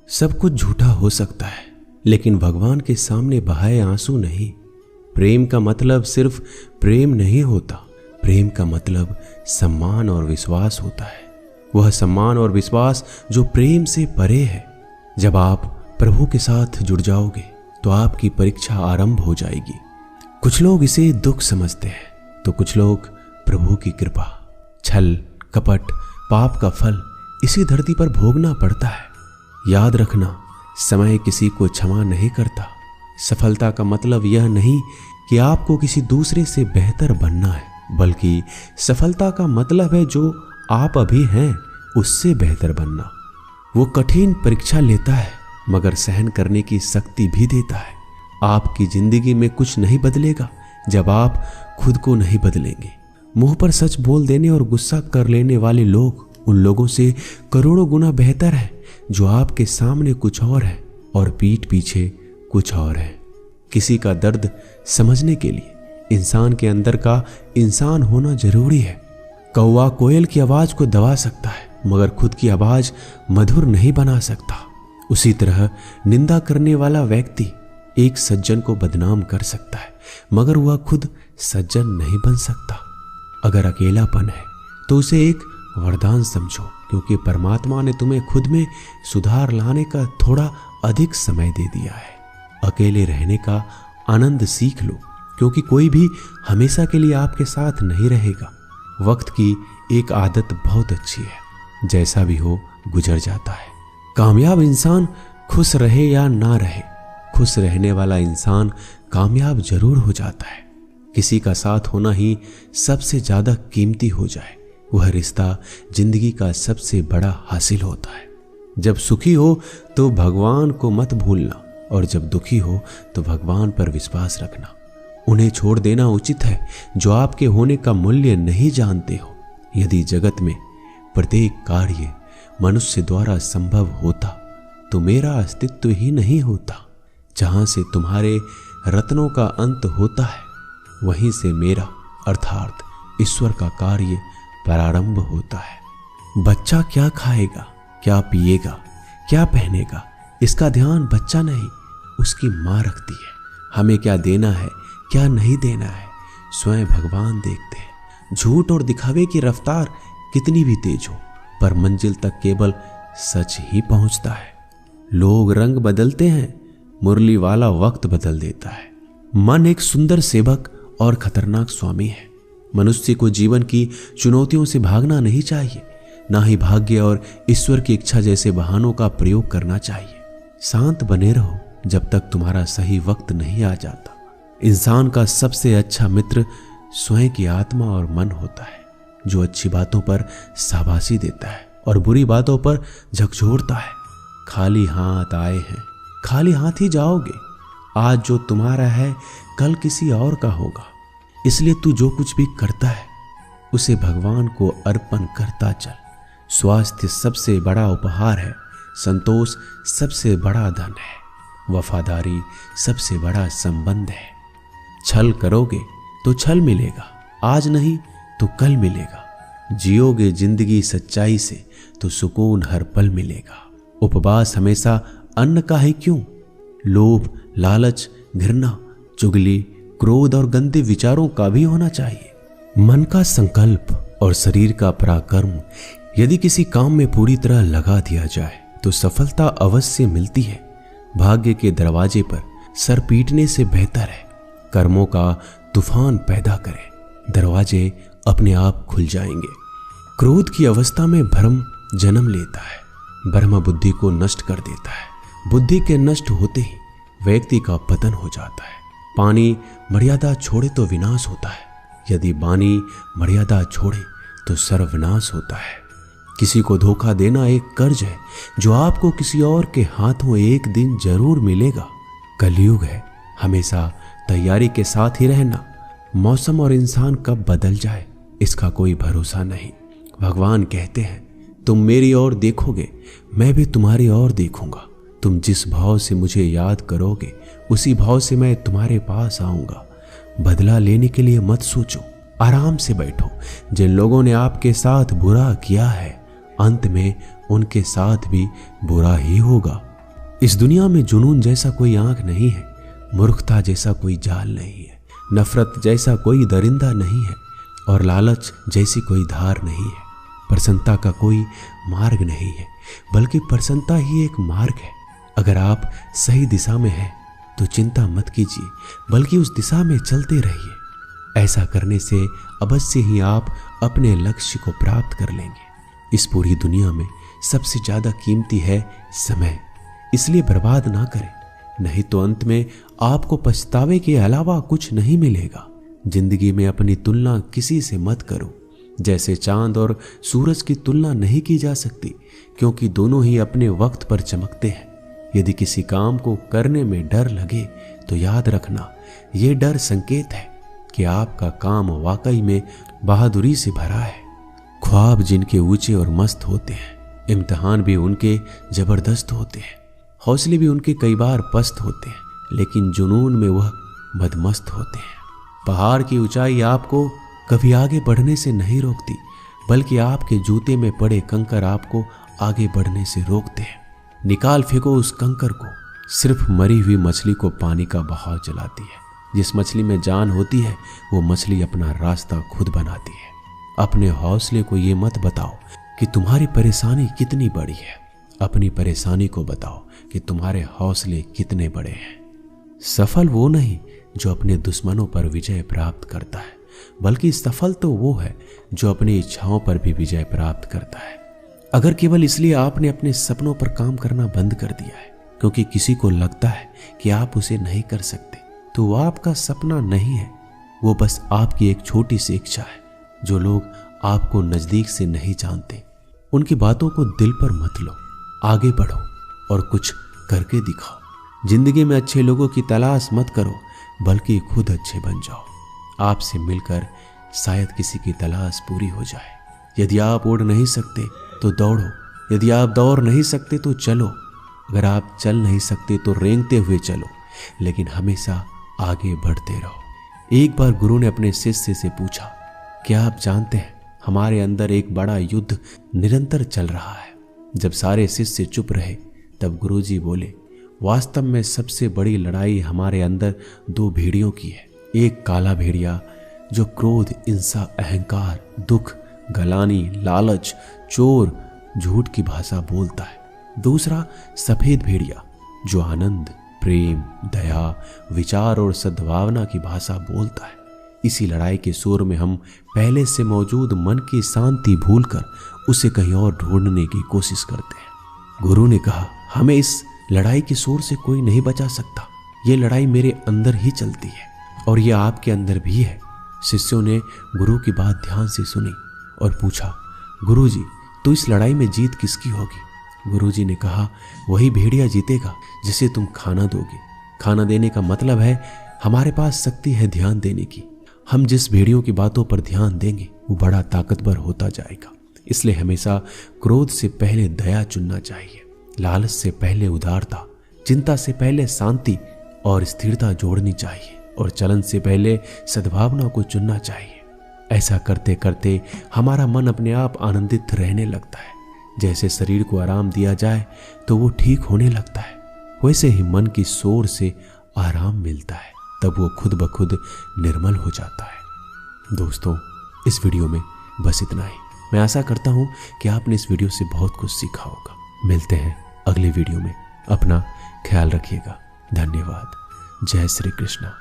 सब कुछ झूठा हो सकता है, लेकिन भगवान के सामने बहाए आंसू नहीं। प्रेम का मतलब सिर्फ प्रेम नहीं होता, प्रेम का मतलब सम्मान और विश्वास होता है। वह सम्मान और विश्वास जो प्रेम से परे है। जब आप प्रभु के साथ जुड़ जाओगे तो आपकी परीक्षा आरंभ हो जाएगी। कुछ लोग इसे दुख समझते हैं तो कुछ लोग प्रभु की कृपा। छल, कपट, पाप का फल इसी धरती पर भोगना पड़ता है। याद रखना, समय किसी को क्षमा नहीं करता। सफलता का मतलब यह नहीं कि आपको किसी दूसरे से बेहतर बनना है, बल्कि सफलता का मतलब है जो आप अभी हैं उससे बेहतर बनना। वो कठिन परीक्षा लेता है मगर सहन करने की शक्ति भी देता है। आपकी जिंदगी में कुछ नहीं बदलेगा जब आप खुद को नहीं बदलेंगे। मुंह पर सच बोल देने और गुस्सा कर लेने वाले लोग उन लोगों से करोड़ों गुना बेहतर हैं जो आपके सामने कुछ और है और पीठ पीछे कुछ और है। किसी का दर्द समझने के लिए इंसान के अंदर का इंसान होना जरूरी है। कौवा कोयल की आवाज को दबा सकता है मगर खुद की आवाज मधुर नहीं बना सकता। उसी तरह निंदा करने वाला व्यक्ति एक सज्जन को बदनाम कर सकता है मगर वह खुद सज्जन नहीं बन सकता। अगर अकेलापन है तो उसे एक वरदान समझो, क्योंकि परमात्मा ने तुम्हें खुद में सुधार लाने का थोड़ा अधिक समय दे दिया है। अकेले रहने का आनंद सीख लो, क्योंकि कोई भी हमेशा के लिए आपके साथ नहीं रहेगा। वक्त की एक आदत बहुत अच्छी है, जैसा भी हो गुजर जाता है। कामयाब इंसान खुश रहे या ना रहे, खुश रहने वाला इंसान कामयाब जरूर हो जाता है। किसी का साथ होना ही सबसे ज्यादा कीमती हो जाए, वह रिश्ता जिंदगी का सबसे बड़ा हासिल होता है। जब सुखी हो तो भगवान को मत भूलना, और जब दुखी हो तो भगवान पर विश्वास रखना। उन्हें छोड़ देना उचित है जो आपके होने का मूल्य नहीं जानते हो। यदि जगत में प्रत्येक कार्य मनुष्य द्वारा संभव होता तो मेरा अस्तित्व ही नहीं होता। जहां से तुम्हारे रत्नों का अंत होता है वहीं से मेरा अर्थात ईश्वर का कार्य प्रारंभ होता है। बच्चा क्या खाएगा, क्या पिएगा, क्या पहनेगा, इसका ध्यान बच्चा नहीं उसकी माँ रखती है। हमें क्या देना है, क्या नहीं देना है, स्वयं भगवान देखते हैं। झूठ और दिखावे की रफ्तार कितनी भी तेज हो, पर मंजिल तक केवल सच ही पहुंचता है। लोग रंग बदलते हैं, मुरली वाला वक्त बदल देता है। मन एक सुंदर सेवक और खतरनाक स्वामी है। मनुष्य को जीवन की चुनौतियों से भागना नहीं चाहिए, ना ही भाग्य और ईश्वर की इच्छा जैसे बहानों का प्रयोग करना चाहिए। शांत बने रहो जब तक तुम्हारा सही वक्त नहीं आ जाता। इंसान का सबसे अच्छा मित्र स्वयं की आत्मा और मन होता है, जो अच्छी बातों पर शाबाशी देता है और बुरी बातों पर झकझोरता है। खाली हाथ आए हैं, खाली हाथ ही जाओगे। आज जो तुम्हारा है कल किसी और का होगा, इसलिए तू जो कुछ भी करता है उसे भगवान को अर्पण करता चल। स्वास्थ्य सबसे बड़ा उपहार है, संतोष सबसे बड़ा धन है, वफादारी सबसे बड़ा संबंध है। छल करोगे तो छल मिलेगा, आज नहीं तो कल मिलेगा। जियोगे जिंदगी सच्चाई से तो सुकून हर पल मिलेगा। उपवास हमेशा अन्न का ही क्यों, लोभ, लालच, घृणा, चुगली, क्रोध और गंदे विचारों का भी होना चाहिए। मन का संकल्प और शरीर का पराक्रम यदि किसी काम में पूरी तरह लगा दिया जाए तो सफलता अवश्य मिलती है। भाग्य के दरवाजे पर सर पीटने से बेहतर है कर्मों का तूफान पैदा करें, दरवाजे अपने आप खुल जाएंगे। क्रोध की अवस्था में भ्रम जन्म लेता है, ब्रह्म बुद्धि को नष्ट कर देता है। बुद्धि के नष्ट होते ही व्यक्ति का पतन हो जाता है। पानी मर्यादा छोड़े तो विनाश होता है, यदि वाणी मर्यादा छोड़े तो सर्वनाश होता है। किसी को धोखा देना एक कर्ज है जो आपको किसी और के हाथों एक दिन जरूर मिलेगा। कलयुग है, हमेशा तैयारी के साथ ही रहना। मौसम और इंसान कब बदल जाए इसका कोई भरोसा नहीं। भगवान कहते हैं तुम मेरी ओर देखोगे, मैं भी तुम्हारी ओर देखूंगा। तुम जिस भाव से मुझे याद करोगे उसी भाव से मैं तुम्हारे पास आऊंगा। बदला लेने के लिए मत सोचो, आराम से बैठो। जिन लोगों ने आपके साथ बुरा किया है अंत में उनके साथ भी बुरा ही होगा। इस दुनिया में जुनून जैसा कोई आंख नहीं है, मूर्खता जैसा कोई जाल नहीं है, नफरत जैसा कोई दरिंदा नहीं है और लालच जैसी कोई धार नहीं है। प्रसन्नता का कोई मार्ग नहीं है, बल्कि प्रसन्नता ही एक मार्ग है। अगर आप सही दिशा में हैं तो चिंता मत कीजिए, बल्कि उस दिशा में चलते रहिए। ऐसा करने से अवश्य ही आप अपने लक्ष्य को प्राप्त कर लेंगे। इस पूरी दुनिया में सबसे ज्यादा कीमती है समय, इसलिए बर्बाद ना करें, नहीं तो अंत में आपको पछतावे के अलावा कुछ नहीं मिलेगा। जिंदगी में अपनी तुलना किसी से मत करो। जैसे चांद और सूरज की तुलना नहीं की जा सकती, क्योंकि दोनों ही अपने वक्त पर चमकते हैं। यदि किसी काम को करने में डर लगे तो याद रखना, ये डर संकेत है कि आपका काम वाकई में बहादुरी से भरा है। ख्वाब जिनके ऊंचे और मस्त होते हैं, इम्तिहान भी उनके जबरदस्त होते हैं, हौसले भी उनके कई बार पस्त होते हैं, लेकिन जुनून में वह मदमस्त होते हैं। पहाड़ की ऊंचाई आपको कभी आगे बढ़ने से नहीं रोकती, बल्कि आपके जूते में पड़े कंकर आपको आगे बढ़ने से रोकते हैं। निकाल फेंको उस कंकर को। सिर्फ मरी हुई मछली को पानी का बहाव चलाती है। जिस मछली में जान होती है वो मछली अपना रास्ता खुद बनाती है। अपने हौसले को ये मत बताओ कि तुम्हारी परेशानी कितनी बड़ी है, अपनी परेशानी को बताओ कि तुम्हारे हौसले कितने बड़े हैं। सफल वो नहीं जो अपने दुश्मनों पर विजय प्राप्त करता है, बल्कि सफल तो वो है जो अपनी इच्छाओं पर भी विजय प्राप्त करता है। अगर केवल इसलिए आपने अपने सपनों पर काम करना बंद कर दिया है क्योंकि किसी को लगता है कि आप उसे नहीं कर सकते, तो वो आपका सपना नहीं है, वो बस आपकी एक छोटी सी इच्छा है। जो लोग आपको नजदीक से नहीं जानते, उनकी बातों को दिल पर मत लो, आगे बढ़ो और कुछ करके दिखाओ। जिंदगी में अच्छे लोगों की तलाश मत करो, बल्कि खुद अच्छे बन जाओ। आपसे मिलकर शायद किसी की तलाश पूरी हो जाए। यदि आप उड़ नहीं सकते तो दौड़ो, यदि आप दौड़ नहीं सकते तो चलो, अगर आप चल नहीं सकते तो रेंगते हुए चलो, लेकिन हमेशा आगे बढ़ते रहो। एक बार गुरु ने अपने शिष्य से पूछा, क्या आप जानते हैं हमारे अंदर एक बड़ा युद्ध निरंतर चल रहा है। जब सारे शिष्य चुप रहे तब गुरुजी बोले, वास्तव में सबसे बड़ी लड़ाई हमारे अंदर दो भेड़ियों की है। एक काला भेड़िया जो क्रोध, हिंसा, अहंकार, दुख, गलानी, लालच, चोर, झूठ की भाषा बोलता है। दूसरा सफेद भेड़िया जो आनंद, प्रेम, दया, विचार और सद्भावना की भाषा बोलता है। इसी लड़ाई के शोर में हम पहले से मौजूद मन की शांति भूलकर उसे कहीं और ढूंढने की कोशिश करते हैं। गुरु ने कहा, हमें इस लड़ाई के शोर से कोई नहीं बचा सकता। ये लड़ाई मेरे अंदर ही चलती है और ये आपके अंदर भी है। शिष्यों ने गुरु की बात ध्यान से सुनी और पूछा, गुरुजी, तो इस लड़ाई में जीत किसकी होगी? गुरुजी ने कहा, वही भेड़िया जीतेगा जिसे तुम खाना दोगे। खाना देने का मतलब है हमारे पास शक्ति है ध्यान देने की। हम जिस भेड़ियों की बातों पर ध्यान देंगे वो बड़ा ताकतवर होता जाएगा। इसलिए हमेशा क्रोध से पहले दया चुनना चाहिए, लालच से पहले उदारता, चिंता से पहले शांति और स्थिरता जोड़नी चाहिए और चलन से पहले सद्भावना को चुनना चाहिए। ऐसा करते करते हमारा मन अपने आप आनंदित रहने लगता है। जैसे शरीर को आराम दिया जाए तो वो ठीक होने लगता है, वैसे ही मन की शोर से आराम मिलता है, तब वो खुद ब खुद निर्मल हो जाता है। दोस्तों, इस वीडियो में बस इतना ही। मैं आशा करता हूँ कि आपने इस वीडियो से बहुत कुछ सीखा होगा। मिलते हैं अगले वीडियो में। अपना ख्याल रखिएगा। धन्यवाद। जय श्री कृष्णा।